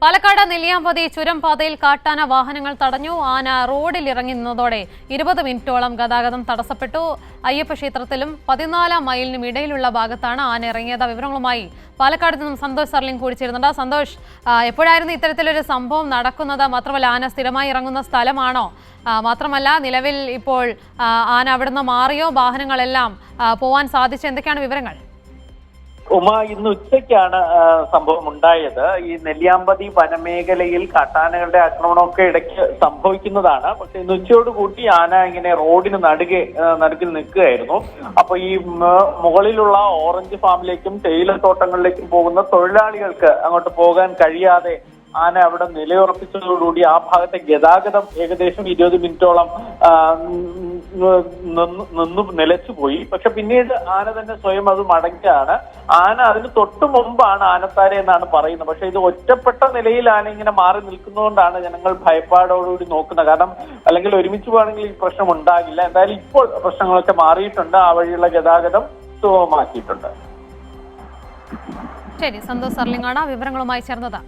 പാലക്കാട് നെല്ലിയാമ്പതി ചുരം പാതയിൽ കാട്ടാന വാഹനങ്ങൾ തടഞ്ഞു. ആന റോഡിൽ ഇറങ്ങി നിന്നതോടെ 20 മിനിറ്റോളം ഗതാഗതം തടസ്സപ്പെട്ടു. അയ്യപ്പ ക്ഷേത്രത്തിലും 14 മൈലിനും ഇടയിലുള്ള ഭാഗത്താണ് ആന ഇറങ്ങിയത്. വിവരങ്ങളുമായി പാലക്കാട് നിന്നും സന്തോഷ് സർലിംഗ് കൂടി ചേരുന്നുണ്ട്. സന്തോഷ്, എപ്പോഴായിരുന്നു ഇത്തരത്തിലൊരു സംഭവം നടക്കുന്നത്? മാത്രമല്ല, ആന സ്ഥിരമായി ഇറങ്ങുന്ന സ്ഥലമാണോ? മാത്രമല്ല, നിലവിൽ ഇപ്പോൾ ആന അവിടുന്ന് മാറിയോ? വാഹനങ്ങളെല്ലാം പോവാൻ സാധിച്ചു? എന്തൊക്കെയാണ് വിവരങ്ങൾ? ഉമ, ഇന്ന് ഉച്ചയ്ക്കാണ് സംഭവം ഉണ്ടായത്. ഈ നെല്ലിയാമ്പതി വനമേഖലയിൽ കാട്ടാനകളുടെ ആക്രമണമൊക്കെ ഇടയ്ക്ക് സംഭവിക്കുന്നതാണ്. പക്ഷെ ഇന്ന് ഉച്ചയോടുകൂടി ആന ഇങ്ങനെ റോഡിന് നടുക്കിൽ നിൽക്കുകയായിരുന്നു. അപ്പൊ ഈ മുകളിലുള്ള ഓറഞ്ച് ഫാമിലേക്കും തേയിലത്തോട്ടങ്ങളിലേക്കും പോകുന്ന തൊഴിലാളികൾക്ക് അങ്ങോട്ട് പോകാൻ കഴിയാതെ ആന അവിടെ നിലയുറപ്പിച്ചതോടുകൂടി ആ ഭാഗത്തെ ഗതാഗതം ഏകദേശം 20 മിനിറ്റോളം നിലച്ചുപോയി. പക്ഷെ പിന്നീട് ആന തന്നെ സ്വയം അത് മടങ്ങിയാണ്. ആന അതിന് തൊട്ടു മുമ്പാണ് ആനത്താര എന്നാണ് പറയുന്നത്. പക്ഷെ ഇത് ഒറ്റപ്പെട്ട നിലയിൽ ആന ഇങ്ങനെ മാറി നിൽക്കുന്നതുകൊണ്ടാണ് ജനങ്ങൾ ഭയപ്പാടോടുകൂടി നോക്കുന്നത്. കാരണം അല്ലെങ്കിൽ ഒരുമിച്ച് പോകണമെങ്കിൽ ഈ പ്രശ്നം ഉണ്ടാകില്ല. എന്തായാലും ഇപ്പോൾ പ്രശ്നങ്ങളൊക്കെ മാറിയിട്ടുണ്ട്. ആ വഴിയുള്ള ഗതാഗതം സുഗമമാക്കിയിട്ടുണ്ട്. ശരി, സന്തോഷ് സർലിംഗാണ് വിവരങ്ങളുമായി ചേർന്നത്.